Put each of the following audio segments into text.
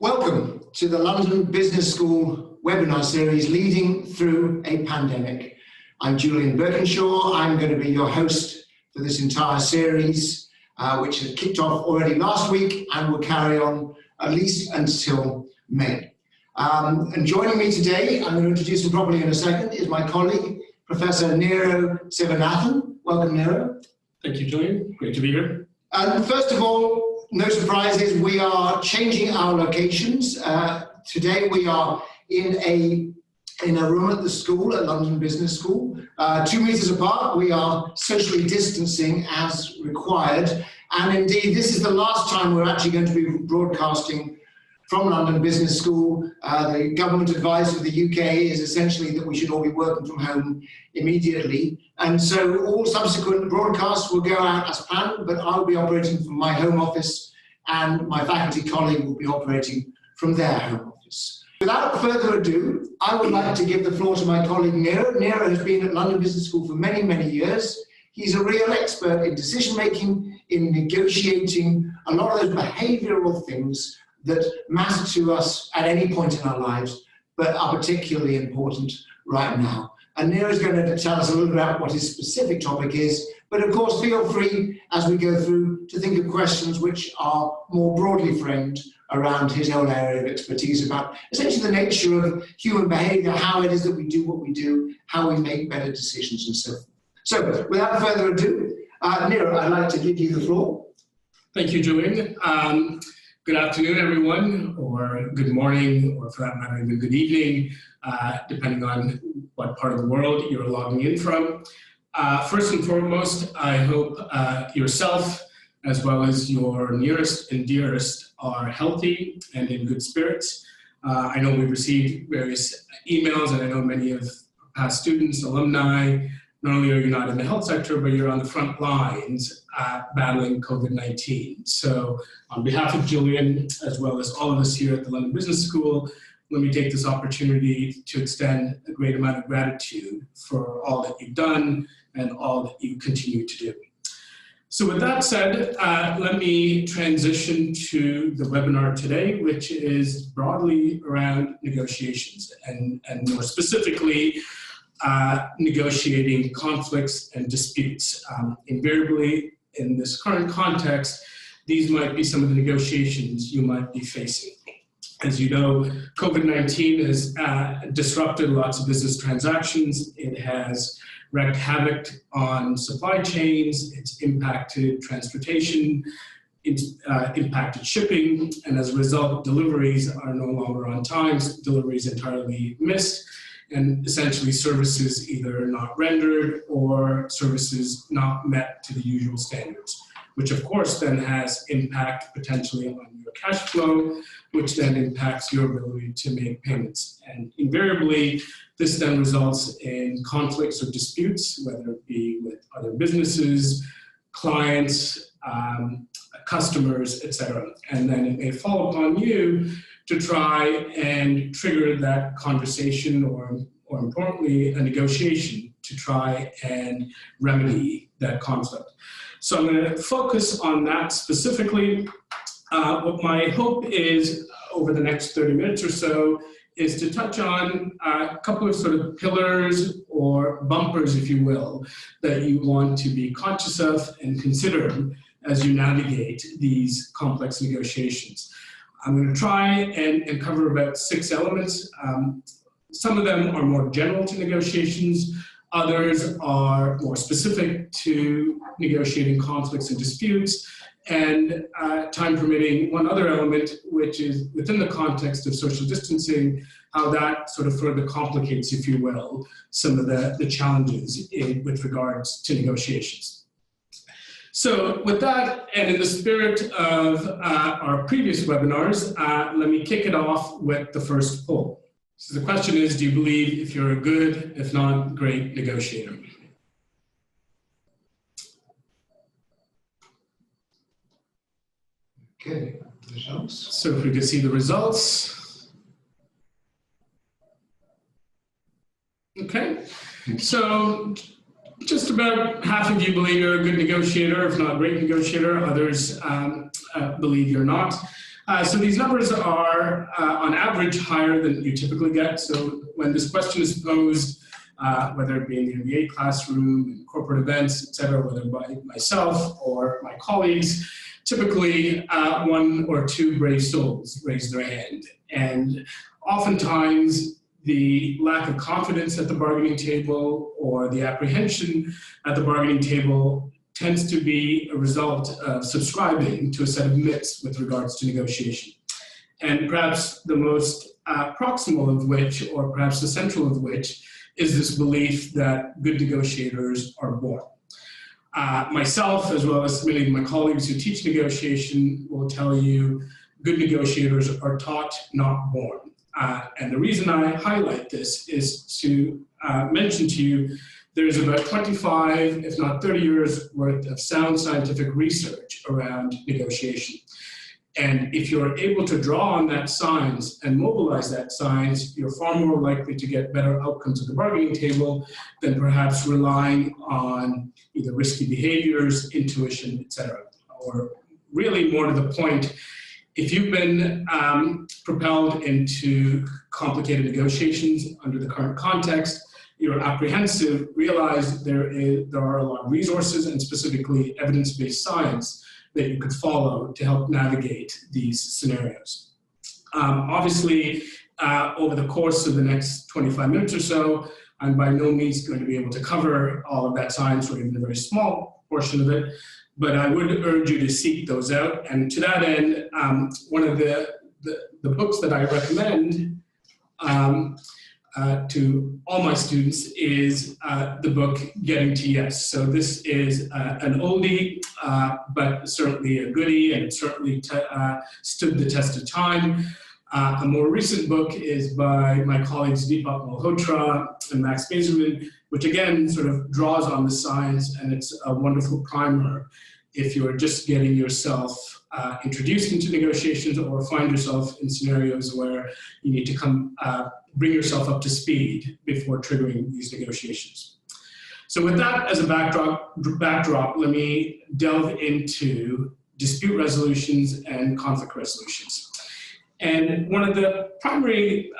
Welcome to the London Business School webinar series, Leading Through a Pandemic. I'm Julian Birkinshaw. I'm going to be your host for this entire series, which has kicked off already last week and will carry on at least until May. And joining me today, I'm going to introduce him properly in a second, is my colleague, Professor Niro Sivanathan. Welcome, Niro. Thank you, Julian. Great to be here. And first of all, no surprises, we are changing our locations. Today we are in a room at the school, at London Business School, 2 meters apart. We are socially distancing as required. And indeed, this is the last time we're actually going to be broadcasting from London Business School. The government advice for the UK is essentially that we should all be working from home immediately. And so all subsequent broadcasts will go out as planned, but I'll be operating from my home office and my faculty colleague will be operating from their home office. Without further ado, I would like to give the floor to my colleague Niro. Niro has been at London Business School for many, many years. He's a real expert in decision-making, in negotiating, a lot of those behavioral things that matter to us at any point in our lives, but are particularly important right now. And Niro is going to tell us a little bit about what his specific topic is, but of course feel free as we go through to think of questions which are more broadly framed around his own area of expertise about essentially the nature of human behavior, how it is that we do what we do, how we make better decisions and so forth. So without further ado, Niro, I'd like to give you the floor. Thank you, Julian. Good afternoon, everyone, or good morning, or for that matter, even good evening, depending on what part of the world you're logging in from. First and foremost, I hope yourself, as well as your nearest and dearest, are healthy and in good spirits. I know we've received various emails, and I know many of past students, alumni. Not only are you not in the health sector, but you're on the front lines battling COVID-19. So on behalf of Julian, as well as all of us here at the London Business School, let me take this opportunity to extend a great amount of gratitude for all that you've done and all that you continue to do. So with that said, let me transition to the webinar today, which is broadly around negotiations and more specifically, negotiating conflicts and disputes. Invariably, in this current context, these might be some of the negotiations you might be facing. As you know, COVID-19 has disrupted lots of business transactions. It has wreaked havoc on supply chains. It's impacted transportation. It's impacted shipping. And as a result, deliveries are no longer on time. Deliveries entirely missed. And essentially services either not rendered or services not met to the usual standards, which of course then has impact potentially on your cash flow, which then impacts your ability to make payments. And invariably, this then results in conflicts or disputes, whether it be with other businesses, clients, customers, etc. And then it may fall upon you to try and trigger that conversation or importantly, a negotiation to try and remedy that conflict. So I'm going to focus on that specifically. What my hope is over the next 30 minutes or so is to touch on a couple of sort of pillars or bumpers, if you will, that you want to be conscious of and consider as you navigate these complex negotiations. I'm going to try and cover about 6 elements. Some of them are more general to negotiations. Others are more specific to negotiating conflicts and disputes. And time permitting, one other element, which is within the context of social distancing, how that sort of further complicates, if you will, some of the challenges with regards to negotiations. So with that, and in the spirit of our previous webinars, let me kick it off with the first poll. So the question is, do you believe if you're a good, if not great negotiator? Okay, results. So if we could see the results. Okay, so just about half of you believe you're a good negotiator, if not a great negotiator. Others believe you're not. So these numbers are, on average, higher than you typically get. So when this question is posed, whether it be in the MBA classroom, in corporate events, et cetera, whether by myself or my colleagues, typically one or two brave souls raise their hand. And oftentimes, the lack of confidence at the bargaining table or the apprehension at the bargaining table tends to be a result of subscribing to a set of myths with regards to negotiation. And perhaps the most proximal of which, or perhaps the central of which, is this belief that good negotiators are born. Myself, as well as many of my colleagues who teach negotiation, will tell you good negotiators are taught, not born. And the reason I highlight this is to mention to you there's about 25, if not 30 years worth of sound scientific research around negotiation. And if you're able to draw on that science and mobilize that science, you're far more likely to get better outcomes at the bargaining table than perhaps relying on either risky behaviors, intuition, et cetera. Or really more to the point, if you've been propelled into complicated negotiations under the current context, you're apprehensive, realize there are a lot of resources and specifically evidence-based science that you could follow to help navigate these scenarios. Obviously, over the course of the next 25 minutes or so, I'm by no means going to be able to cover all of that science or even a very small portion of it, but I would urge you to seek those out. And to that end, one of the books that I recommend to all my students is the book Getting to Yes. So this is an oldie, but certainly a goodie, and it certainly stood the test of time. A more recent book is by my colleagues Deepak Malhotra and Max Mazerman, which again sort of draws on the science, and it's a wonderful primer if you're just getting yourself introduced into negotiations or find yourself in scenarios where you need to bring yourself up to speed before triggering these negotiations. So with that as a backdrop, let me delve into dispute resolutions and conflict resolutions. And one of the primary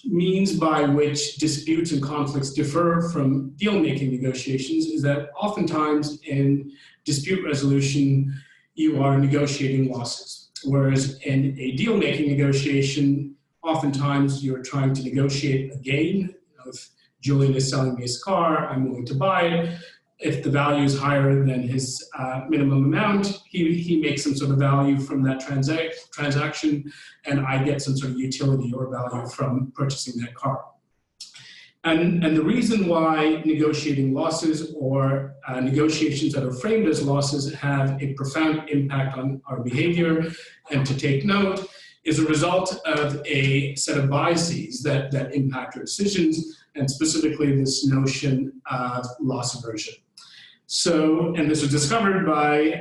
means by which disputes and conflicts differ from deal-making negotiations is that oftentimes in dispute resolution, you are negotiating losses. Whereas in a deal-making negotiation, oftentimes you're trying to negotiate a gain. If Julian is selling me his car, I'm willing to buy it. If the value is higher than his minimum amount, he makes some sort of value from that transaction, and I get some sort of utility or value from purchasing that car. And the reason why negotiating losses or negotiations that are framed as losses have a profound impact on our behavior, and to take note, is a result of a set of biases that impact our decisions, and specifically this notion of loss aversion. So, and this was discovered by,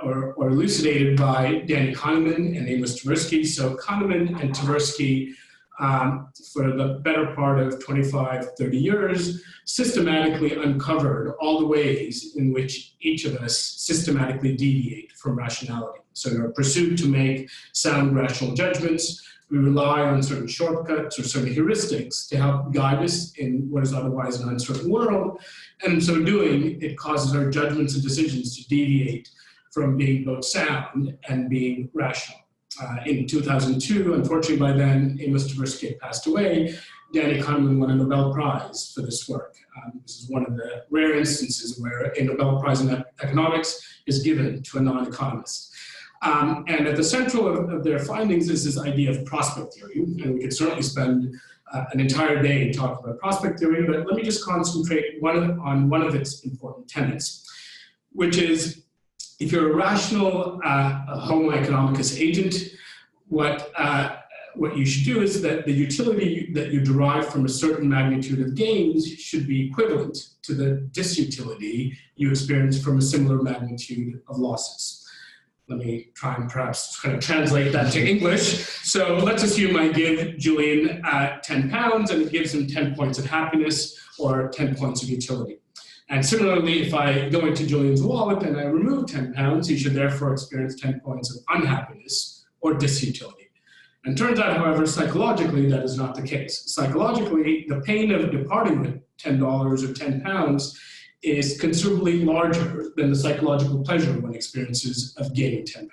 or elucidated by Danny Kahneman and Amos Tversky. So Kahneman and Tversky, for the better part of 25, 30 years, systematically uncovered all the ways in which each of us systematically deviate from rationality. So in our pursuit to make sound rational judgments, we rely on certain shortcuts or certain heuristics to help guide us in what is otherwise an uncertain world. And in so doing, it causes our judgments and decisions to deviate from being both sound and being rational. In 2002, unfortunately by then, Amos Tversky had passed away. Danny Kahneman won a Nobel Prize for this work. This is one of the rare instances where a Nobel Prize in economics is given to a non-economist. And at the central of their findings is this idea of prospect theory. And we could certainly spend an entire day talking about prospect theory, but let me just concentrate on one of its important tenets, which is if you're a rational Homo economicus agent, what you should do is that the utility that you derive from a certain magnitude of gains should be equivalent to the disutility you experience from a similar magnitude of losses. Let me try and perhaps kind of translate that to English. So let's assume I give Julian 10 pounds and it gives him 10 points of happiness or 10 points of utility. And similarly, if I go into Julian's wallet and I remove 10 pounds, he should therefore experience 10 points of unhappiness or disutility. And turns out, however, psychologically, that is not the case. Psychologically, the pain of departing with $10 or £10 is considerably larger than the psychological pleasure one experiences of gaining £10.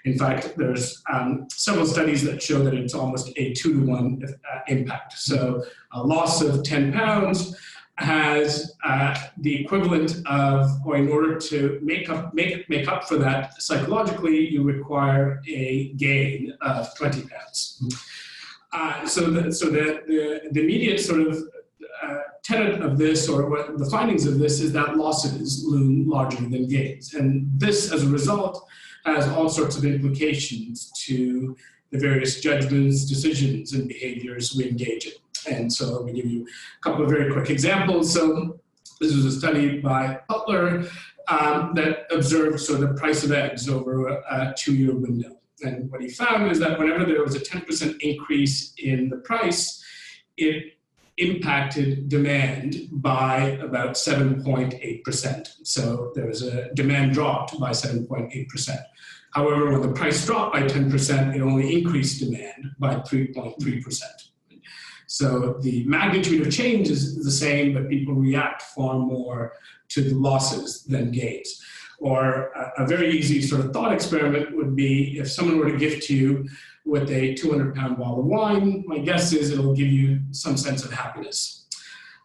In fact, there's several studies that show that it's almost a 2-to-1 impact. So a loss of £10 has the equivalent of, or in order to make up for that psychologically, you require a gain of £20. So the immediate sort of tenet of this, or what the findings of this, is that losses loom larger than gains, and this, as a result, has all sorts of implications to the various judgments, decisions, and behaviors we engage in. And so let me give you a couple of very quick examples. So this was a study by Butler that observed sort of the price of eggs over a 2-year window. And what he found is that whenever there was a 10% increase in the price, it impacted demand by about 7.8%. So there was a demand dropped by 7.8%. However, when the price dropped by 10%, it only increased demand by 3.3%. So the magnitude of change is the same, but people react far more to the losses than gains. Or a very easy sort of thought experiment would be if someone were to gift you with a 200-pound bottle of wine, my guess is it'll give you some sense of happiness.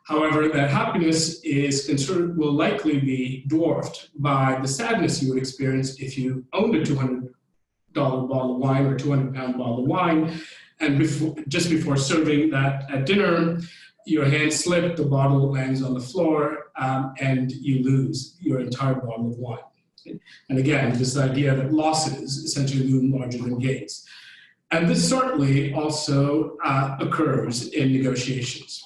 However, that happiness will likely be dwarfed by the sadness you would experience if you owned a $200 bottle of wine or 200-pound bottle of wine, and just before serving that at dinner, your hand slipped, the bottle lands on the floor, and you lose your entire bottle of wine. And again, this idea that losses essentially loom larger than gains. And this certainly also occurs in negotiations.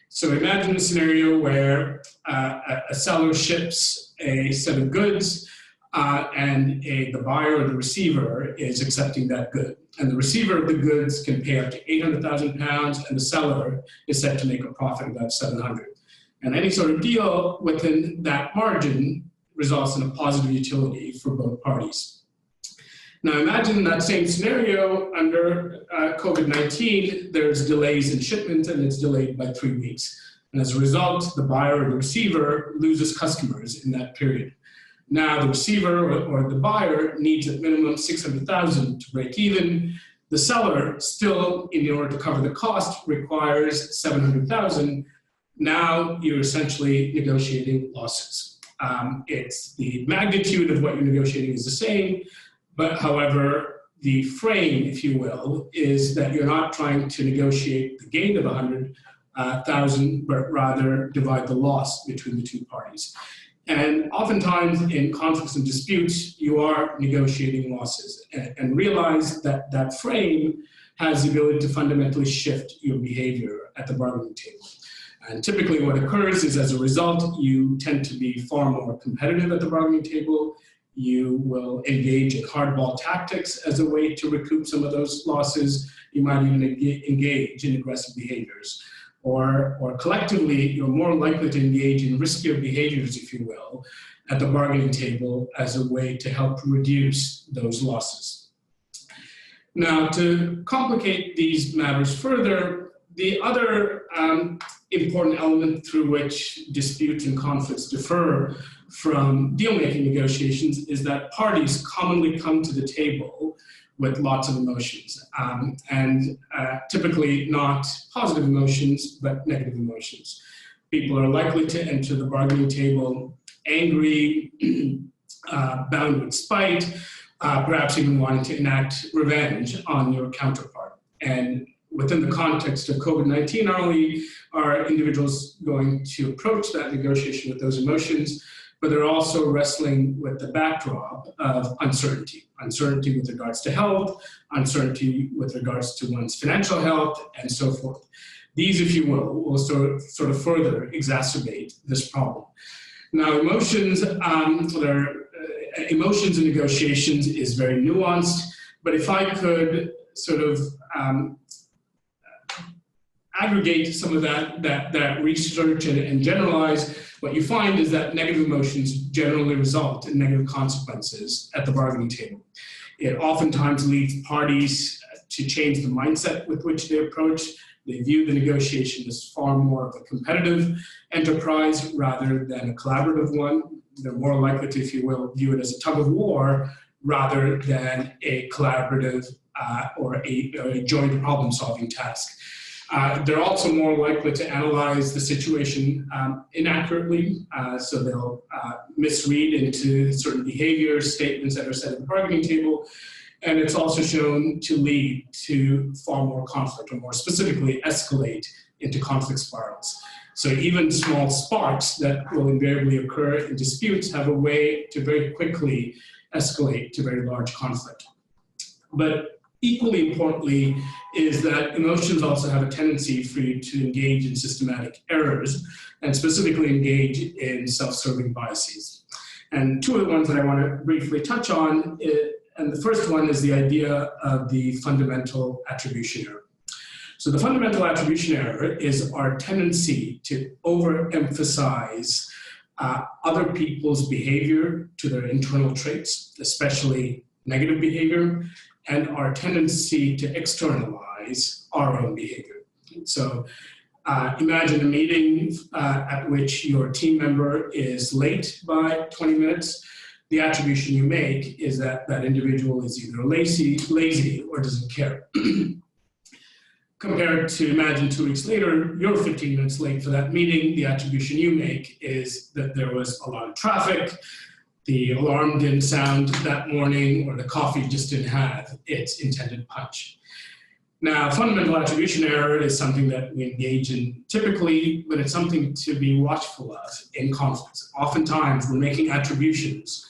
So imagine a scenario where a seller ships a set of goods and the buyer or the receiver is accepting that good. And the receiver of the goods can pay up to £800,000, and the seller is set to make a profit of about $700,000. And any sort of deal within that margin results in a positive utility for both parties. Now imagine that same scenario under COVID-19, there's delays in shipment and it's delayed by 3 weeks. And as a result, the buyer or the receiver loses customers in that period. Now the receiver or the buyer needs at minimum $600,000 to break even. The seller still, in order to cover the cost, requires $700,000. Now you're essentially negotiating losses. It's the magnitude of what you're negotiating is the same, but however, the frame, if you will, is that you're not trying to negotiate the gain of $100,000, but rather divide the loss between the two parties. And oftentimes in conflicts and disputes, you are negotiating losses, and realize that that frame has the ability to fundamentally shift your behavior at the bargaining table. And typically what occurs is, as a result, you tend to be far more competitive at the bargaining table. You will engage in hardball tactics as a way to recoup some of those losses. You might even engage in aggressive behaviors. Or collectively, you're more likely to engage in riskier behaviors, if you will, at the bargaining table as a way to help reduce those losses. Now, to complicate these matters further, the other important element through which disputes and conflicts differ from deal-making negotiations is that parties commonly come to the table with lots of emotions, and typically not positive emotions, but negative emotions. People are likely to enter the bargaining table angry, bound with spite, perhaps even wanting to enact revenge on your counterpart. And within the context of COVID-19, not only are individuals going to approach that negotiation with those emotions, but they're also wrestling with the backdrop of uncertainty. Uncertainty with regards to health, uncertainty with regards to one's financial health, and so forth. These, if you will sort of further exacerbate this problem. Now, emotions in negotiations is very nuanced, but if I could sort of aggregate some of that research and generalize, what you find is that negative emotions generally result in negative consequences at the bargaining table. It oftentimes leads parties to change the mindset with which they approach. They view the negotiation as far more of a competitive enterprise rather than a collaborative one. They're more likely to, if you will, view it as a tug of war rather than a collaborative or a joint problem-solving task. They're also more likely to analyze the situation inaccurately, so they'll misread into certain behaviors, statements that are said at the bargaining table, and it's also shown to lead to far more conflict, or more specifically, escalate into conflict spirals. So even small sparks that will invariably occur in disputes have a way to very quickly escalate to very large conflict. But equally importantly is that emotions also have a tendency for you to engage in systematic errors, and specifically engage in self-serving biases. And two of the ones that I want to briefly touch on, and the first one is the idea of the fundamental attribution error. So the fundamental attribution error is our tendency to overemphasize other people's behavior to their internal traits, especially negative behavior, and our tendency to externalize our own behavior. So imagine a meeting at which your team member is late by 20 minutes. The attribution you make is that that individual is either lazy or doesn't care. Compared to, imagine 2 weeks later, you're 15 minutes late for that meeting. The attribution you make is that there was a lot of traffic, the alarm didn't sound that morning, or the coffee just didn't have its intended punch. Now, fundamental attribution error is something that we engage in typically, but it's something to be watchful of in conflicts. Oftentimes, we're making attributions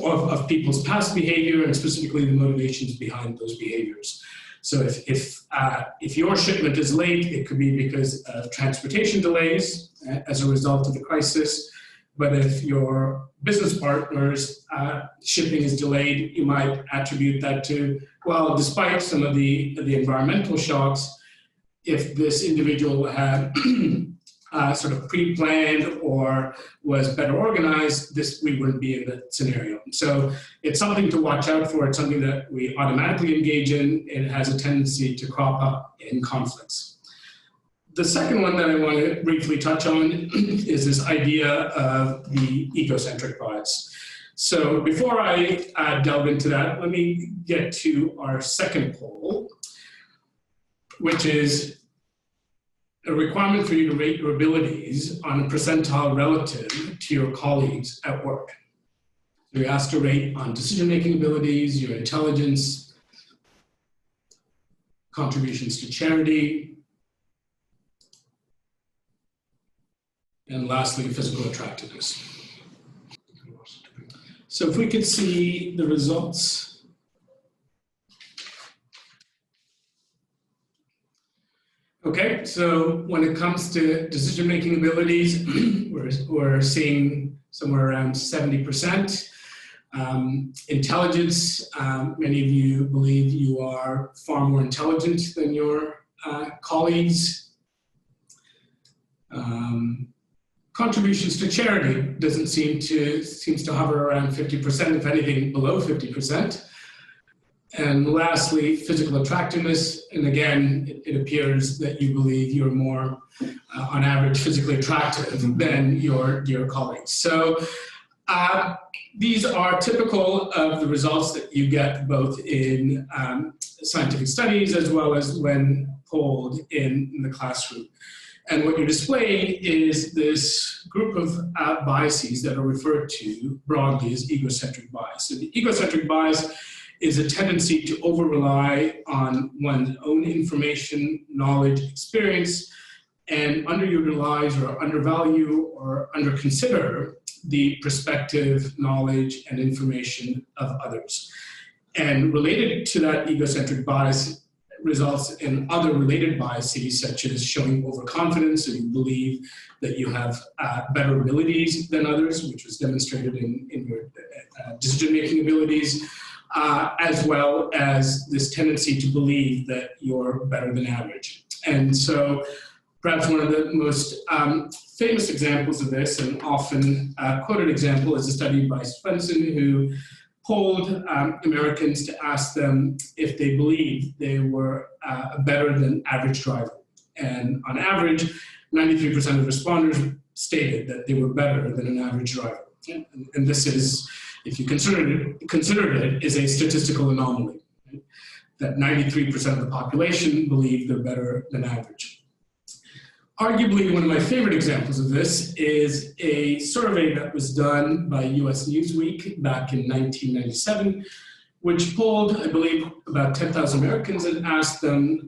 of people's past behavior, and specifically the motivations behind those behaviors. So if your shipment is late, it could be because of transportation delays as a result of the crisis. But if your business partner's shipping is delayed, you might attribute that to, well, despite some of the environmental shocks, if this individual had sort of pre-planned or was better organized, we wouldn't be in that scenario. So it's something to watch out for. It's something that we automatically engage in. It has a tendency to crop up in conflicts. The second one that I want to briefly touch on is this idea of the egocentric bias. So before I delve into that, let me get to our second poll, which is a requirement for you to rate your abilities on a percentile relative to your colleagues at work. So you're asked to rate on decision-making abilities, your intelligence, contributions to charity, and lastly, physical attractiveness. So if we could see the results. Okay, so when it comes to decision-making abilities, we're seeing somewhere around 70%. Intelligence, many of you believe you are far more intelligent than your colleagues. Contributions to charity seems to hover around 50%, if anything below 50%. And lastly, physical attractiveness. And again, it appears that you believe you're more, on average, physically attractive than your colleagues. So these are typical of the results that you get both in scientific studies as well as when polled in the classroom. And what you're displaying is this group of biases that are referred to broadly as egocentric bias. So the egocentric bias is a tendency to over-rely on one's own information, knowledge, experience, and underutilize or undervalue or underconsider the perspective, knowledge, and information of others. And related to that egocentric bias results in other related biases, such as showing overconfidence, so you believe that you have better abilities than others, which was demonstrated in your decision-making abilities, as well as this tendency to believe that you're better than average. And so perhaps one of the most famous examples of this, and often quoted example, is a study by Svensson, who polled Americans to ask them if they believed they were a better than average driver. And on average, 93% of responders stated that they were better than an average driver. And this is, if you considered it, is a statistical anomaly, right? That 93% of the population believe they're better than average. Arguably, one of my favorite examples of this is a survey that was done by US Newsweek back in 1997, which polled, I believe, about 10,000 Americans and asked them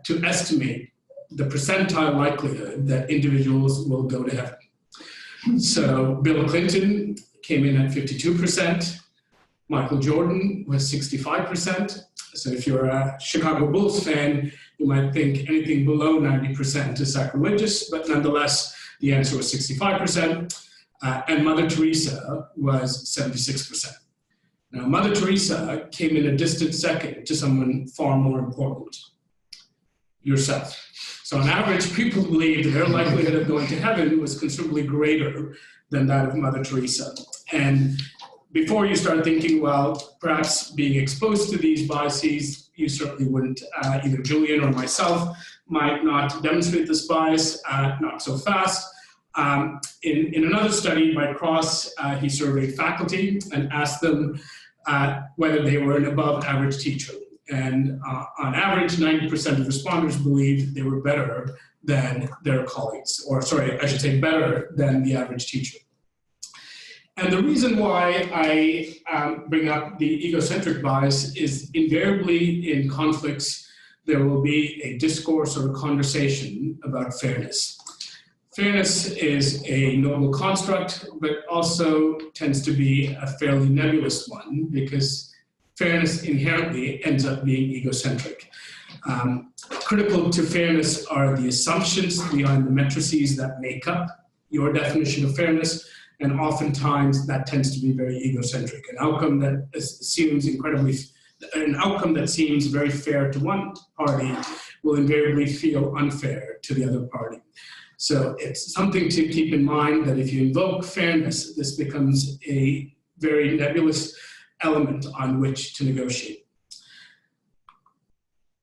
to estimate the percentile likelihood that individuals will go to heaven. So Bill Clinton came in at 52%. Michael Jordan was 65%. So if you're a Chicago Bulls fan, you might think anything below 90% is sacrilegious, but nonetheless, the answer was 65%. And Mother Teresa was 76%. Now, Mother Teresa came in a distant second to someone far more important, yourself. So on average, people believed their likelihood of going to heaven was considerably greater than that of Mother Teresa. And before you start thinking, well, perhaps being exposed to these biases, you certainly wouldn't, either Julian or myself might not demonstrate this bias, not so fast. In another study by Cross, he surveyed faculty and asked them whether they were an above average teacher. And on average, 90% of responders believed they were better than their colleagues, or sorry, I should say better than the average teacher. And the reason why I bring up the egocentric bias is invariably in conflicts, there will be a discourse or a conversation about fairness. Fairness is a noble construct, but also tends to be a fairly nebulous one because fairness inherently ends up being egocentric. Critical to fairness are the assumptions behind the matrices that make up your definition of fairness, and oftentimes that tends to be very egocentric. An outcome that seems very fair to one party will invariably feel unfair to the other party. So it's something to keep in mind that if you invoke fairness, this becomes a very nebulous element on which to negotiate.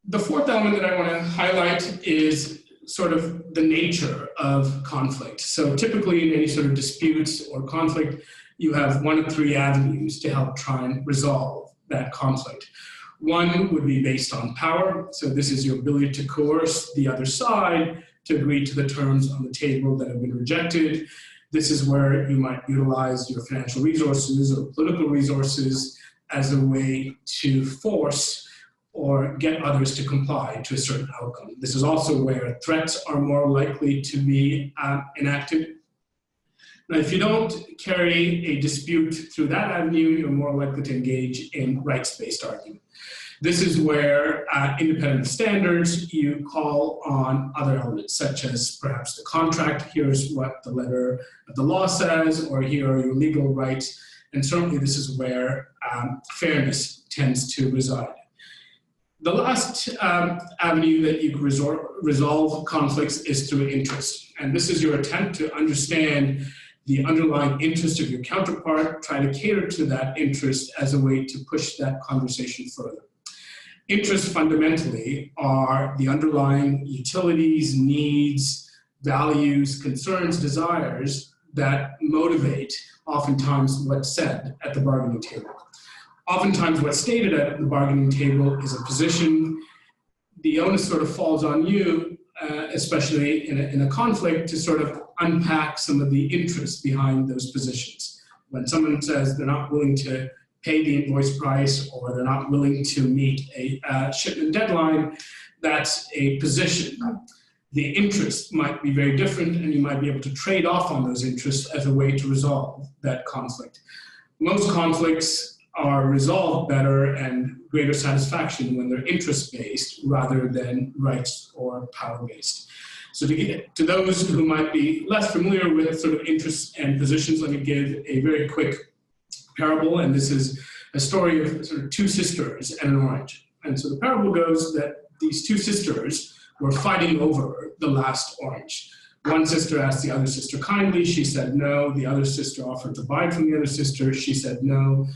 The fourth element that I want to highlight is sort of the nature of conflict. So typically in any sort of disputes or conflict, you have one of three avenues to help try and resolve that conflict. One would be based on power. So this is your ability to coerce the other side to agree to the terms on the table that have been rejected. This is where you might utilize your financial resources or political resources as a way to force or get others to comply to a certain outcome. This is also where threats are more likely to be enacted. Now, if you don't carry a dispute through that avenue, you're more likely to engage in rights-based argument. This is where, independent of standards, you call on other elements, such as perhaps the contract. Here's what the letter of the law says, or here are your legal rights. And certainly this is where fairness tends to reside. The last avenue that you can resolve conflicts is through interest. And this is your attempt to understand the underlying interest of your counterpart, try to cater to that interest as a way to push that conversation further. Interests fundamentally are the underlying utilities, needs, values, concerns, desires that motivate oftentimes what's said at the bargaining table. Oftentimes what's stated at the bargaining table is a position. The onus sort of falls on you, especially in a conflict, to sort of unpack some of the interests behind those positions. When someone says they're not willing to pay the invoice price or they're not willing to meet a shipment deadline, that's a position. The interest might be very different, and you might be able to trade off on those interests as a way to resolve that conflict. Most conflicts are resolved better and greater satisfaction when they're interest-based rather than rights or power-based. So to those who might be less familiar with sort of interests and positions, let me give a very quick parable, and this is a story of sort of two sisters and an orange. And so the parable goes that these two sisters were fighting over the last orange. One sister asked the other sister kindly. She said no. The other sister offered to buy it from the other sister. She said no.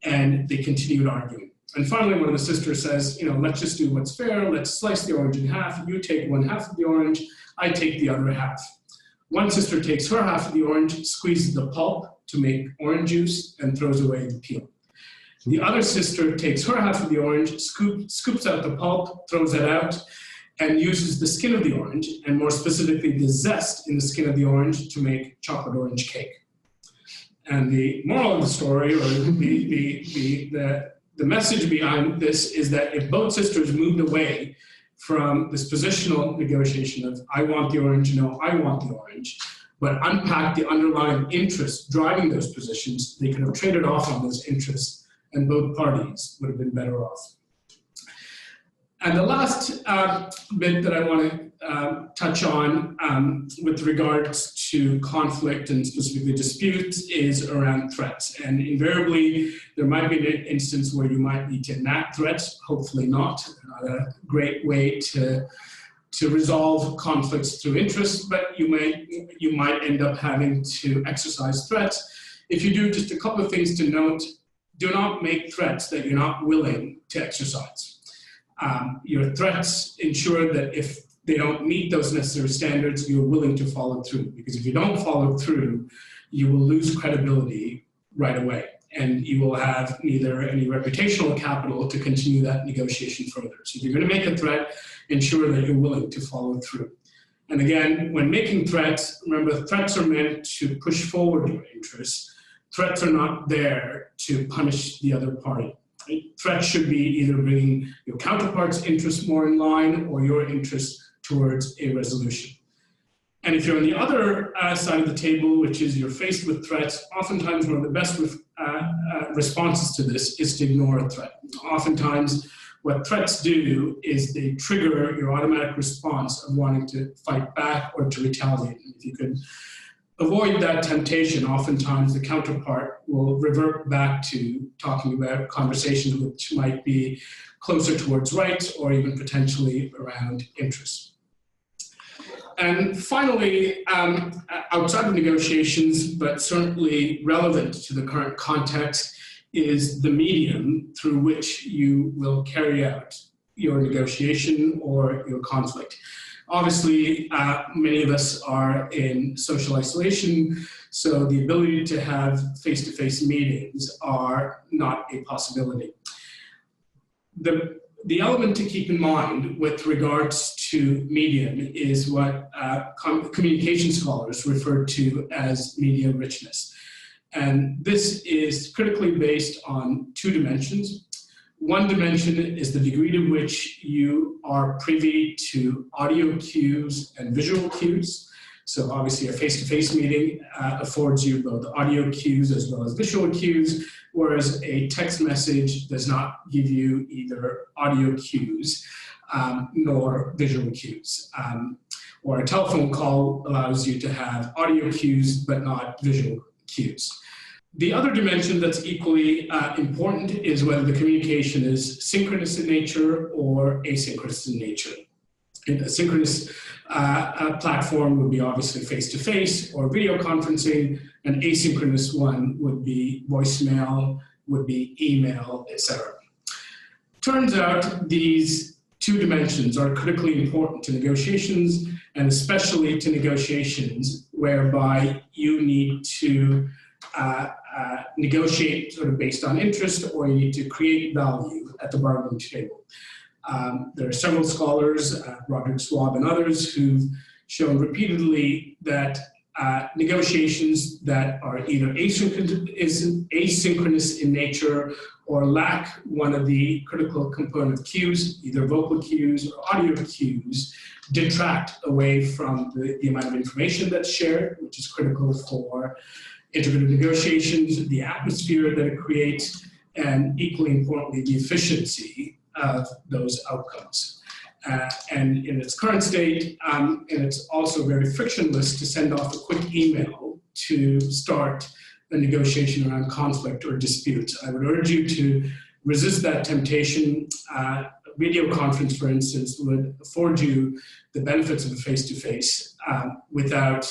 And they continued arguing. And finally, one of the sisters says, let's just do what's fair. Let's slice the orange in half. You take one half of the orange. I take the other half. One sister takes her half of the orange, squeezes the pulp to make orange juice, and throws away the peel. The other sister takes her half of the orange, scoops out the pulp, throws it out, and uses the skin of the orange, and more specifically the zest in the skin of the orange, to make chocolate orange cake. And the moral of the story, or the message behind this, is that if both sisters moved away from this positional negotiation of I want the orange, no, I want the orange, but unpack the underlying interests driving those positions, they could have traded off on those interests, and both parties would have been better off. And the last bit that I want to touch on with regards to conflict and specifically disputes is around threats. And invariably, there might be an instance where you might need to enact threats, hopefully not. Not a great way to resolve conflicts through interest, but you might end up having to exercise threats. If you do, just a couple of things to note: do not make threats that you're not willing to exercise. Your threats ensure that if they don't meet those necessary standards, you're willing to follow through. Because if you don't follow through, you will lose credibility right away. And you will have neither any reputational capital to continue that negotiation further. So if you're going to make a threat, ensure that you're willing to follow through. And again, when making threats, remember, threats are meant to push forward your interests. Threats are not there to punish the other party. Threats should be either bringing your counterpart's interests more in line or your interests towards a resolution. And if you're on the other side of the table, which is you're faced with threats, oftentimes one of the best responses to this is to ignore a threat. Oftentimes, what threats do is they trigger your automatic response of wanting to fight back or to retaliate. And if you could avoid that temptation, oftentimes the counterpart will revert back to talking about conversations which might be closer towards rights or even potentially around interests. And finally, outside of negotiations, but certainly relevant to the current context, is the medium through which you will carry out your negotiation or your conflict. Obviously, many of us are in social isolation, so the ability to have face-to-face meetings are not a possibility. The element to keep in mind with regards to medium is what communication scholars refer to as media richness. And this is critically based on two dimensions. One dimension is the degree to which you are privy to audio cues and visual cues. So obviously a face-to-face meeting affords you both audio cues as well as visual cues, whereas a text message does not give you either audio cues nor visual cues. Or a telephone call allows you to have audio cues but not visual cues. The other dimension that's equally important is whether the communication is synchronous in nature or asynchronous in nature. A synchronous platform would be obviously face-to-face or video conferencing. An asynchronous one would be voicemail, would be email, etc. Turns out these two dimensions are critically important to negotiations, and especially to negotiations whereby you need to negotiate sort of based on interest, or you need to create value at the bargaining table. There are several scholars, Roderick Schwab and others, who've shown repeatedly that negotiations that are either asynchronous in nature or lack one of the critical component cues, either vocal cues or audio cues, detract away from the amount of information that's shared, which is critical for integrative negotiations, the atmosphere that it creates, and equally importantly, the efficiency of those outcomes. And in its current state, and it's also very frictionless to send off a quick email to start a negotiation around conflict or disputes. I would urge you to resist that temptation. video conference, for instance, would afford you the benefits of a face-to-face without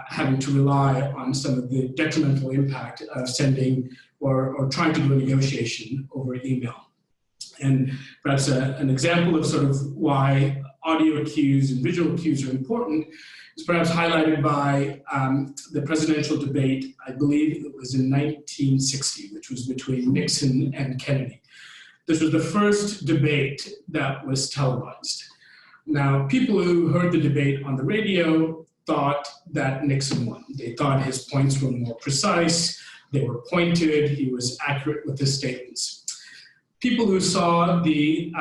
having to rely on some of the detrimental impact of sending or trying to do a negotiation over email. And perhaps an example of sort of why audio cues and visual cues are important is perhaps highlighted by the presidential debate, I believe it was in 1960, which was between Nixon and Kennedy. This was the first debate that was televised. Now, people who heard the debate on the radio thought that Nixon won. They thought his points were more precise, they were pointed, he was accurate with his statements. People who saw the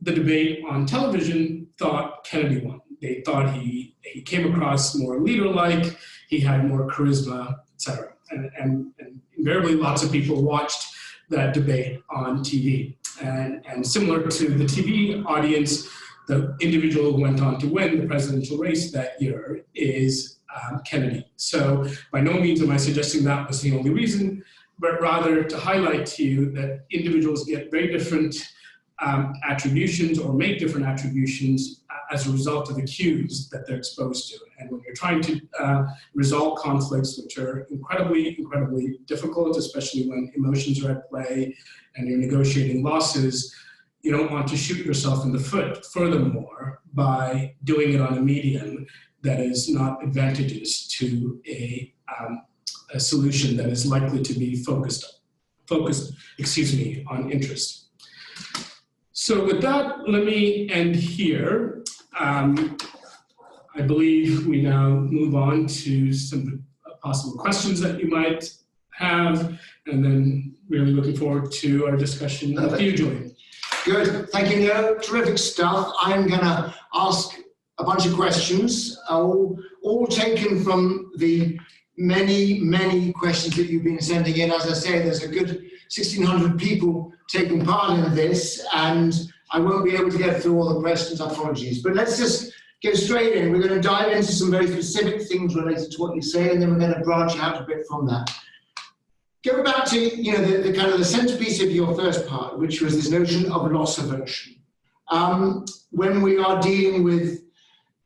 debate on television thought Kennedy won. They thought he came across more leader-like, he had more charisma, etc. And invariably, lots of people watched that debate on TV. And similar to the TV audience, the individual who went on to win the presidential race that year is Kennedy. So by no means am I suggesting that was the only reason, but rather to highlight to you that individuals get very different attributions or make different attributions as a result of the cues that they're exposed to. And when you're trying to resolve conflicts, which are incredibly, incredibly difficult, especially when emotions are at play and you're negotiating losses, you don't want to shoot yourself in the foot, furthermore, by doing it on a medium that is not advantageous to a solution that is likely to be focused on interest. So with that, let me end here. I believe we now move on to some possible questions that you might have, and then really looking forward to our discussion with you, Julian. Good, thank you, Niro. Terrific stuff. I'm going to ask a bunch of questions, all taken from the many, many questions that you've been sending in. As I say, there's a good 1,600 people taking part in this, and I won't be able to get through all the questions, apologies. But let's just go straight in. We're going to dive into some very specific things related to what you say, and then we're going to branch out a bit from that. Go back to the kind of the centerpiece of your first part, which was this notion of loss aversion. When we are dealing with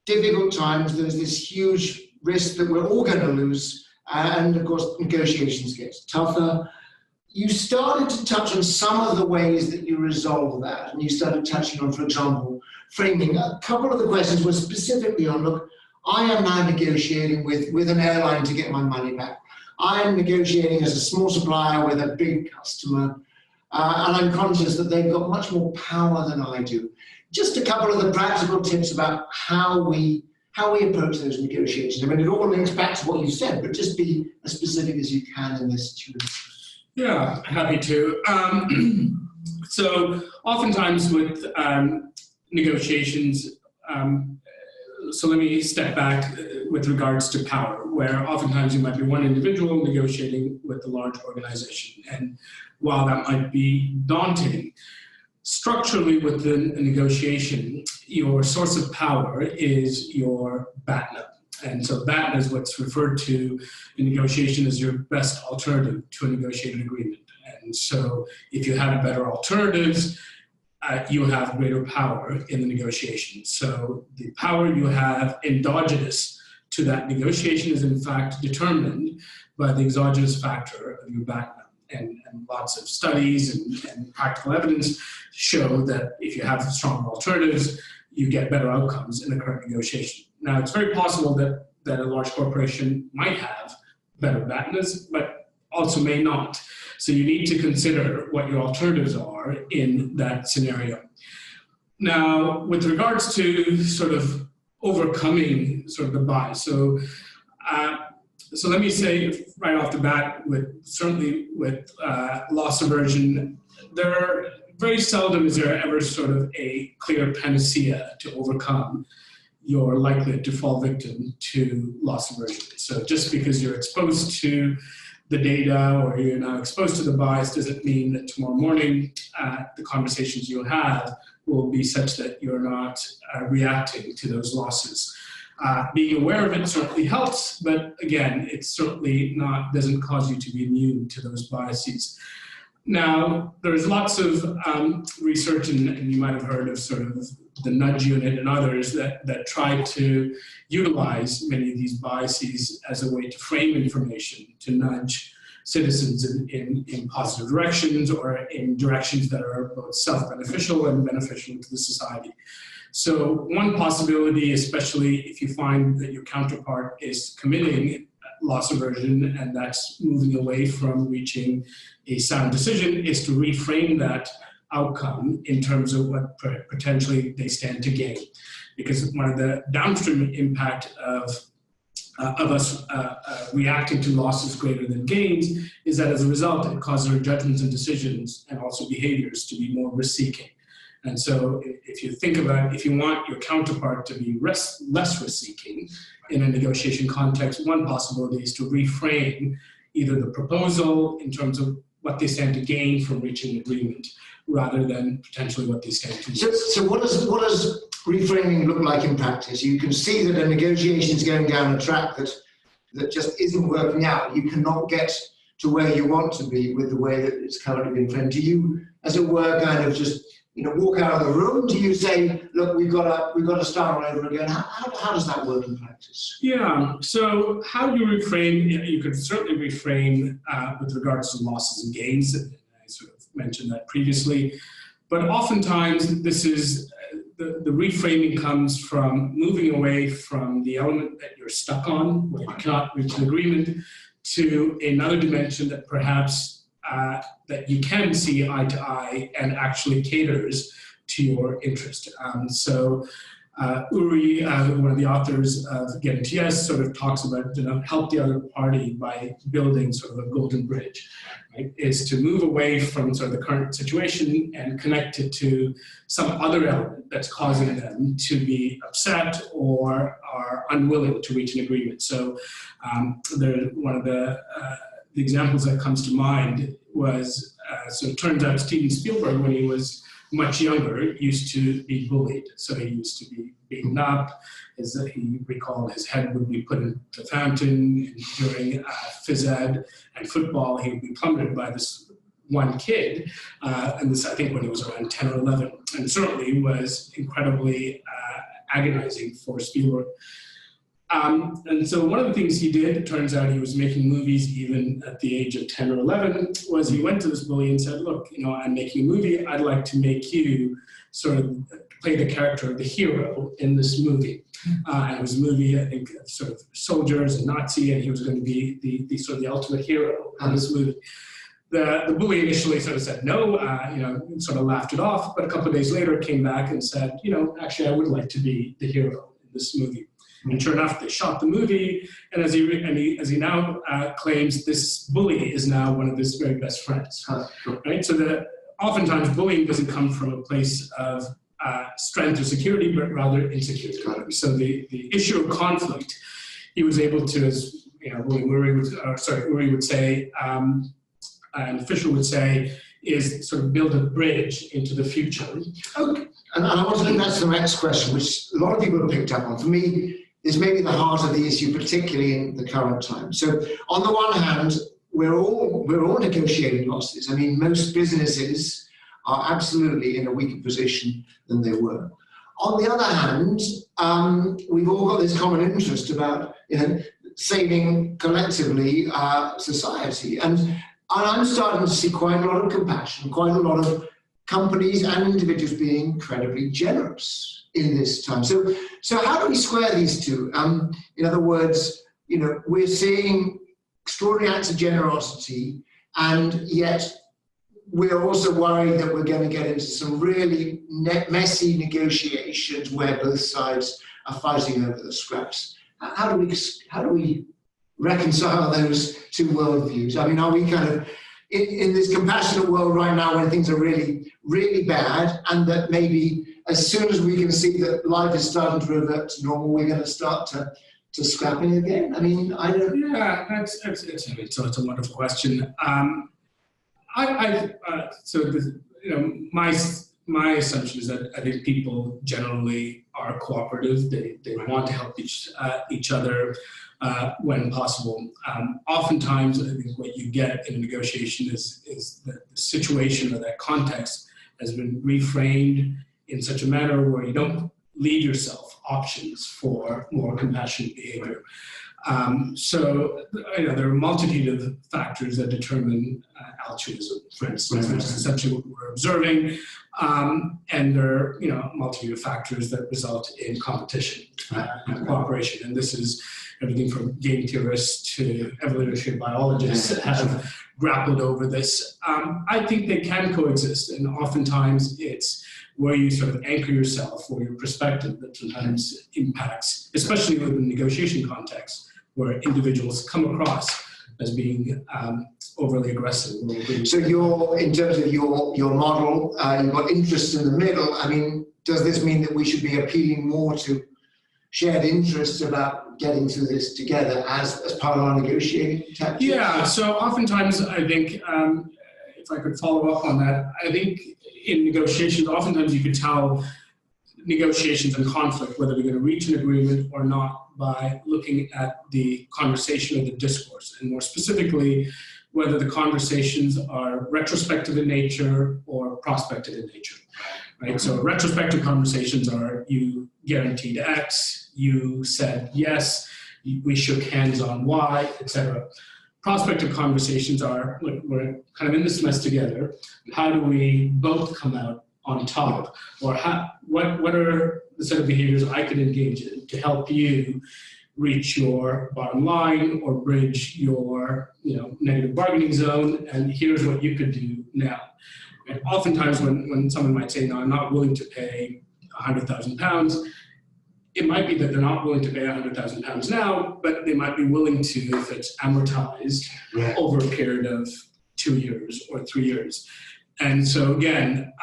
difficult times, there's this huge risk that we're all going to lose, and of course negotiations get tougher. You started to touch on some of the ways that you resolve that, and you started touching on, for example, framing. A couple of the questions were specifically on, look, I am now negotiating with an airline to get my money back. I am negotiating as a small supplier with a big customer, and I'm conscious that they've got much more power than I do. Just a couple of the practical tips about how we approach those negotiations. I mean, it all links back to what you said, but just be as specific as you can in this situation. Yeah, happy to. So oftentimes with negotiations, so let me step back with regards to power, where oftentimes you might be one individual negotiating with a large organization. And while that might be daunting, structurally within a negotiation, your source of power is your BATNA. And so BATNA is what's referred to in negotiation as your best alternative to a negotiated agreement. And so if you have better alternatives, you have greater power in the negotiation. So the power you have endogenous to that negotiation is in fact determined by the exogenous factor of your BATNA. And lots of studies and practical evidence show that if you have stronger alternatives, you get better outcomes in the current negotiation. Now, it's very possible that a large corporation might have better BATNAs, but also may not. So you need to consider what your alternatives are in that scenario. Now, with regards to sort of overcoming sort of the bias, so let me say right off the bat, certainly with loss aversion, very seldom is there ever sort of a clear panacea to overcome your likelihood to fall victim to loss aversion. So just because you're exposed to the data or you're now exposed to the bias doesn't mean that tomorrow morning the conversations you'll have will be such that you're not reacting to those losses. Being aware of it certainly helps, but again, it certainly doesn't cause you to be immune to those biases. Now, there's lots of research, and you might have heard of sort of the nudge unit and others that try to utilize many of these biases as a way to frame information, to nudge citizens in positive directions or in directions that are both self-beneficial and beneficial to the society. So one possibility, especially if you find that your counterpart is committing loss aversion and that's moving away from reaching a sound decision, is to reframe that outcome in terms of what potentially they stand to gain. Because one of the downstream impact of us reacting to losses greater than gains is that as a result, it causes our judgments and decisions and also behaviors to be more risk-seeking. And so if you think about, if you want your counterpart to be less risk-seeking in a negotiation context, one possibility is to reframe either the proposal in terms of what they stand to gain from reaching agreement, rather than potentially what they stand to lose. So what does reframing look like in practice? You can see that a negotiation is going down a track that just isn't working out. You cannot get to where you want to be with the way that it's currently being framed. Do you, as it were, kind of just walk out of the room? Do you say, look, we've got to start all over again? How does that work in practice? Yeah. So how do you reframe? You could certainly reframe with regards to losses and gains. I sort of mentioned that previously, but oftentimes this is the reframing comes from moving away from the element that you're stuck on, where you cannot reach an agreement, to another dimension that perhaps that you can see eye to eye and actually caters to your interest. Uri, one of the authors of Get Into Yes, sort of talks about help the other party by building sort of a golden bridge, right? Is to move away from sort of the current situation and connect it to some other element that's causing them to be upset or are unwilling to reach an agreement. So one of the examples that comes to mind was, so it turns out Steven Spielberg, when he was much younger, used to be bullied. So he used to be beaten up. He recalled his head would be put in the fountain. During phys ed and football, he would be plummeted by this one kid. And this, I think, when he was around 10 or 11. And certainly was incredibly agonizing for Spielberg. And so one of the things he did, it turns out he was making movies even at the age of 10 or 11, was he went to this bully and said, look, I'm making a movie. I'd like to make you sort of play the character of the hero in this movie. And it was a movie, I think, sort of soldiers and Nazi, and he was going to be the sort of the ultimate hero in this movie. The bully initially sort of said no, sort of laughed it off, but a couple of days later came back and said, actually, I would like to be the hero in this movie. And sure enough, they shot the movie, and as he now claims, this bully is now one of his very best friends. Right? So oftentimes bullying doesn't come from a place of strength or security, but rather insecurity. So the issue of conflict, he was able to, as Uri would say, and Fisher would say, is sort of build a bridge into the future. Okay. And I want to link that to the next question, which a lot of people have picked up on. For me, is maybe the heart of the issue, particularly in the current time. So on the one hand, we're all negotiating losses. I mean, most businesses are absolutely in a weaker position than they were. On the other hand, we've all got this common interest about saving collectively society. And I'm starting to see quite a lot of compassion, quite a lot of companies and individuals being incredibly generous in this time. So how do we square these two? In other words, we're seeing extraordinary acts of generosity, and yet we're also worried that we're going to get into some really messy negotiations where both sides are fighting over the scraps. How do we reconcile those two worldviews? I mean, are we kind of in this compassionate world right now when things are really, really bad, and that maybe as soon as we can see that life is starting to revert to normal, we're going to start to scrapping again? I mean, I don't. Yeah, it's a wonderful question. My assumption is that I think people generally are cooperative. They want to help each other when possible. Oftentimes, I think what you get in a negotiation is that the situation or that context has been reframed in such a manner where you don't leave yourself options for more compassionate behavior. So there are a multitude of factors that determine altruism, for instance, which is essentially what we're observing. And there are a multitude of factors that result in competition and cooperation. And this is everything from game theorists to evolutionary biologists that have grappled over this. I think they can coexist, and oftentimes it's where you sort of anchor yourself or your perspective that sometimes impacts, especially within the negotiation context, where individuals come across as being overly aggressive. So in terms of your model, you've got interests in the middle. I mean, does this mean that we should be appealing more to shared interests about getting through this together as part of our negotiating tactics? Yeah, so oftentimes I think, if I could follow up on that, I think in negotiations, oftentimes you could tell negotiations and conflict, whether we're going to reach an agreement or not, by looking at the conversation or the discourse, and more specifically, whether the conversations are retrospective in nature or prospective in nature, right? So retrospective conversations are, you guaranteed X, you said yes, we shook hands on Y, etc. Prospective conversations are, look, we're kind of in this mess together. How do we both come out on top? Or what are the set of behaviors I could engage in to help you reach your bottom line or bridge your negative bargaining zone, and here's what you could do now. And oftentimes when someone might say, no, I'm not willing to pay £100,000, it might be that they're not willing to pay £100,000 now, but they might be willing to if it's amortized over a period of 2 years or 3 years. And so again,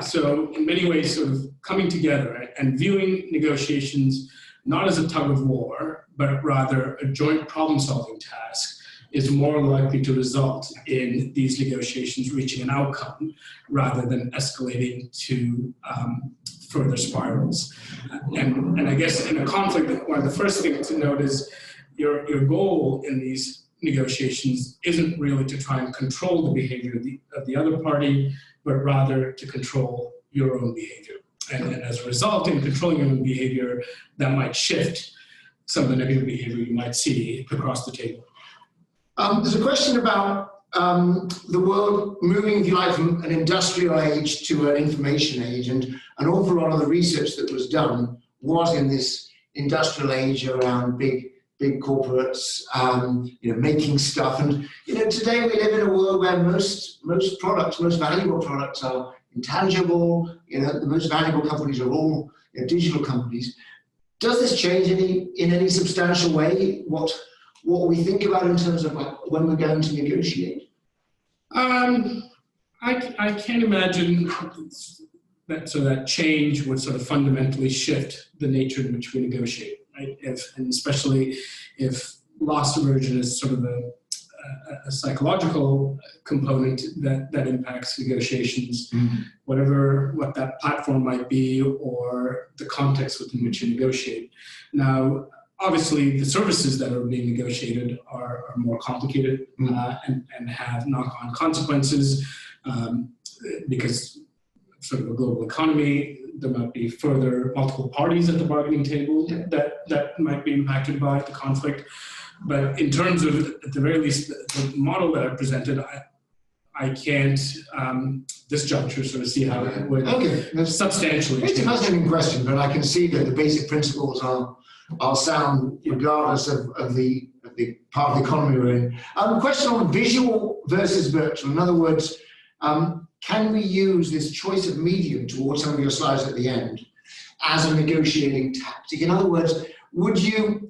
so in many ways sort of coming together and viewing negotiations not as a tug of war, but rather a joint problem-solving task is more likely to result in these negotiations reaching an outcome rather than escalating to further spirals. And I guess in a conflict, one of the first things to note is your goal in these negotiations isn't really to try and control the behavior of the other party, but rather to control your own behavior. And as a result, in controlling your own behavior, that might shift some of the negative behavior you might see across the table. There's a question about the world moving, if you like, from an industrial age to an information age, and an awful lot of the research that was done was in this industrial age around big corporates, making stuff. And today we live in a world where most valuable products are intangible. The most valuable companies are all digital companies. Does this change in any substantial way what we think about in terms of when we're going to negotiate? I can't imagine that change would sort of fundamentally shift the nature in which we negotiate, right? And especially if loss aversion is sort of a psychological component that impacts negotiations, what that platform might be or the context within which you negotiate. Now, obviously, the services that are being negotiated are more complicated and have knock-on consequences because sort of a global economy, there might be further multiple parties at the bargaining table that might be impacted by the conflict. But in terms of, at the very least, the model that I presented, I can't, this juncture, sort of see how it would substantially change. It's a fascinating question, but I can see that the basic principles are sound regardless of the part of the economy we're in. Question on visual versus virtual. In other words, can we use this choice of medium towards some of your slides at the end as a negotiating tactic? In other words, would you,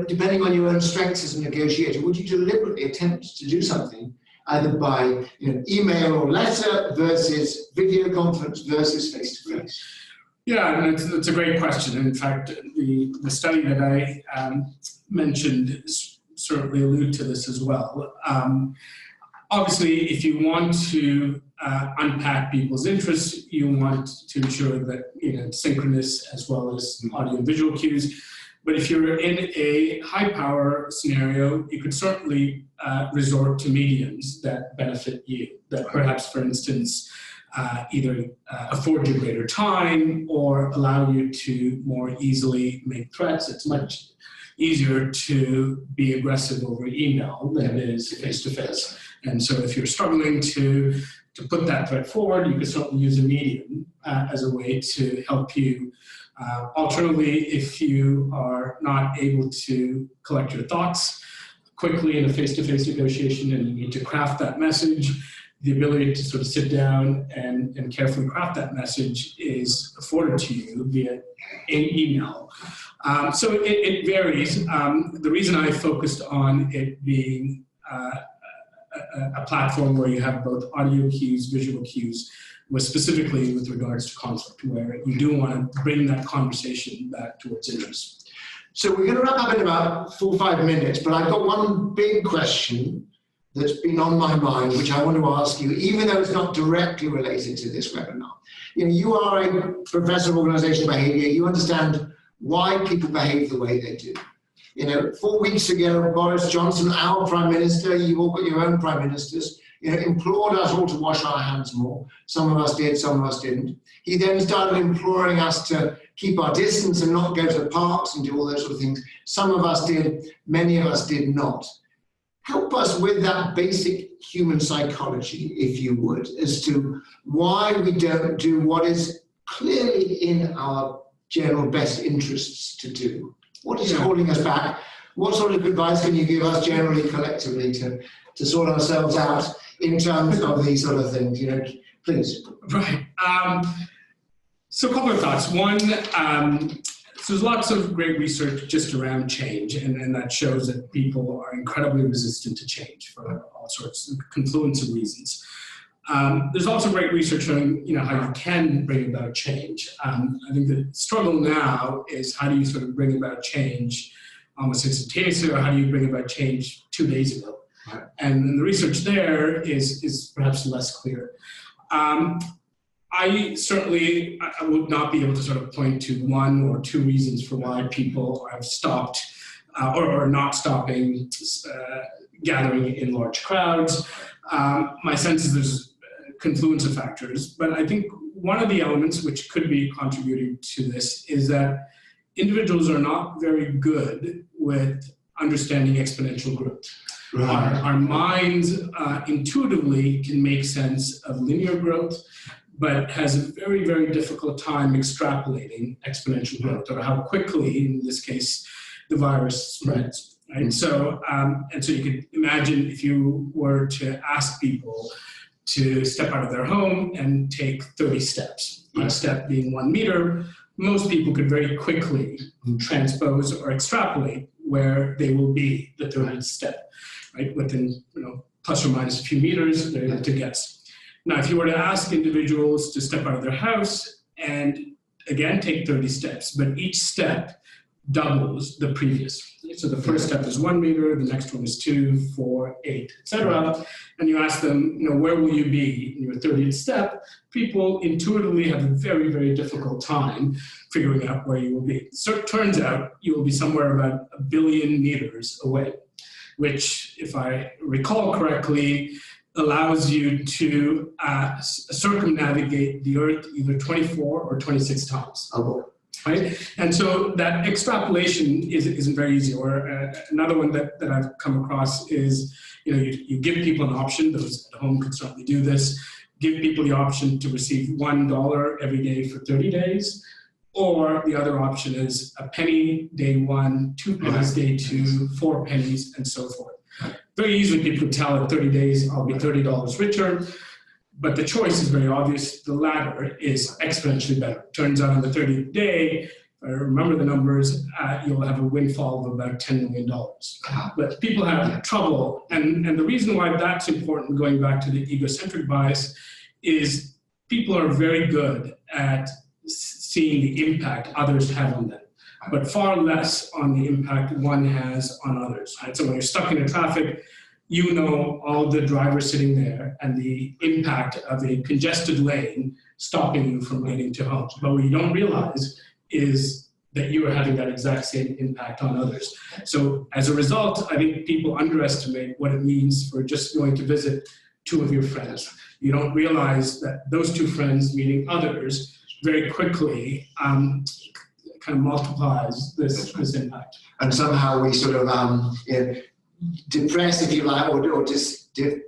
depending on your own strengths as a negotiator, would you deliberately attempt to do something either by email or letter versus video conference versus face-to-face? Yeah, and it's a great question. In fact, the study that I mentioned certainly allude to this as well. Obviously, if you want to unpack people's interests, you want to ensure that synchronous as well as audio and visual cues. But if you're in a high power scenario, you could certainly resort to mediums that benefit you, that perhaps, for instance, either afford you greater time or allow you to more easily make threats. It's much easier to be aggressive over email than it is face-to-face. And so if you're struggling to put that threat forward, you can certainly use a medium as a way to help you. Alternatively, if you are not able to collect your thoughts quickly in a face-to-face negotiation and you need to craft that message, the ability to sort of sit down and carefully craft that message is afforded to you via an email. So it varies. The reason I focused on it being a platform where you have both audio cues, visual cues, was specifically with regards to conflict, where you do want to bring that conversation back towards interest. So we're going to wrap up in about 4 or 5 minutes, but I've got one big question that's been on my mind, which I want to ask you, even though it's not directly related to this webinar. You know, you are a professor of organizational behavior. You understand why people behave the way they do. You know, 4 weeks ago, Boris Johnson, our prime minister, you've all got your own prime ministers, you know, implored us all to wash our hands more. Some of us did, some of us didn't. He then started imploring us to keep our distance and not go to the parks and do all those sort of things. Some of us did, many of us did not. Help us with that basic human psychology, if you would, as to why we don't do what is clearly in our general best interests to do. What is holding us back? What sort of advice can you give us generally, collectively, to sort ourselves out in terms of these sort of things? You know, please. Right. So a couple of thoughts. One, so there's lots of great research just around change, and that shows that people are incredibly resistant to change for all sorts of confluence of reasons. There's also great research on, you know, how you can bring about change. I think the struggle now is how do you sort of bring about change almost instantaneously, or how do you bring about change 2 days ago? Right. And the research there is perhaps less clear. I would not be able to sort of point to 1 or 2 reasons for why people have stopped or are not stopping gathering in large crowds. My sense is there's confluence of factors, but I think one of the elements which could be contributing to this is that individuals are not very good with understanding exponential growth. Right. Our minds intuitively can make sense of linear growth, but has a very, very difficult time extrapolating exponential growth, or how quickly, in this case, the virus spreads. Right? Mm-hmm. And so you could imagine if you were to ask people to step out of their home and take 30 steps, each step being 1 meter, most people could very quickly transpose or extrapolate where they will be the 30th step, right? Within, you know, plus or minus a few meters, they're able to guess. Now, if you were to ask individuals to step out of their house and again take 30 steps, but each step doubles the previous. So the first step is 1 meter, the next one is 2, 4, 8, etc. And you ask them, you know, where will you be in your 30th step? People intuitively have a very, very difficult time figuring out where you will be. So it turns out you will be somewhere about 1 billion meters away, which, if I recall correctly, allows you to circumnavigate the Earth either 24 or 26 times. Right? And so that extrapolation isn't very easy. Or another one that I've come across is, you know, you give people an option. Those at home can certainly do this. Give people the option to receive $1 every day for 30 days. Or the other option is a penny day 1, 2 pennies day 2, 4 pennies, and so forth. Very easily people can tell at 30 days I'll be $30 richer. But the choice is very obvious. The latter is exponentially better. Turns out on the 30th day, if I remember the numbers, you'll have a windfall of about $10 million. But people have trouble. And the reason why that's important, going back to the egocentric bias, is people are very good at seeing the impact others have on them, but far less on the impact one has on others. Right? So when you're stuck in a traffic, you know all the drivers sitting there and the impact of a congested lane stopping you from getting to home. But what you don't realize is that you are having that exact same impact on others. So as a result, I think people underestimate what it means for just going to visit two of your friends. You don't realize that those two friends, meaning others, very quickly kind of multiplies this impact. And somehow we sort of depress, if you like, or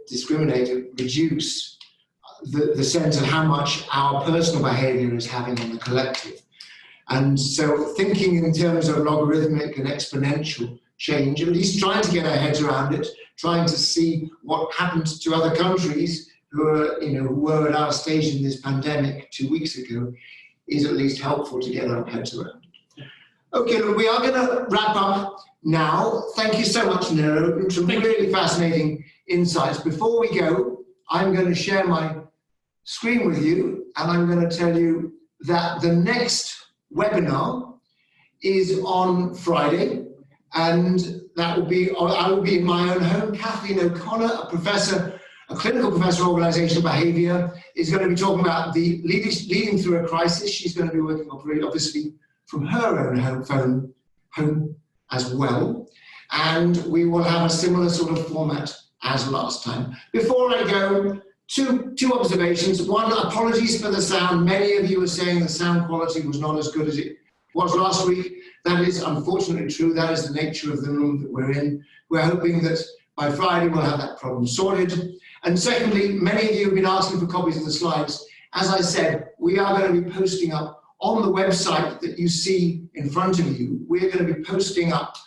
discriminate, reduce the sense of how much our personal behavior is having on the collective. And so thinking in terms of logarithmic and exponential change, at least trying to get our heads around it, trying to see what happened to other countries who were at our stage in this pandemic 2 weeks ago, is at least helpful to get our heads around it. Okay, look, we are going to wrap up now. Thank you so much, Niro. Some really fascinating insights. Before we go, I'm going to share my screen with you, and I'm going to tell you that the next webinar is on Friday, and that will be, I will be in my own home. Kathleen O'Connor, a clinical professor of organisational behaviour, is going to be talking about the leading through a crisis. She's going to be working obviously from her own home as well. And we will have a similar sort of format as last time. Before I go, two observations. One, apologies for the sound. Many of you are saying the sound quality was not as good as it was last week. That is unfortunately true. That is the nature of the room that we're in. We're hoping that by Friday we'll have that problem sorted. And secondly, many of you have been asking for copies of the slides. As I said, we are going to be posting up on the website that you see in front of you. We're going to be posting up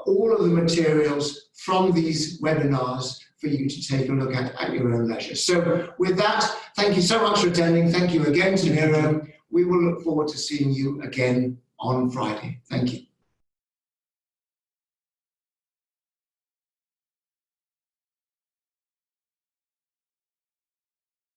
all of the materials from these webinars for you to take a look at your own leisure. So with that, thank you so much for attending. Thank you again to Niro. We will look forward to seeing you again on Friday. Thank you.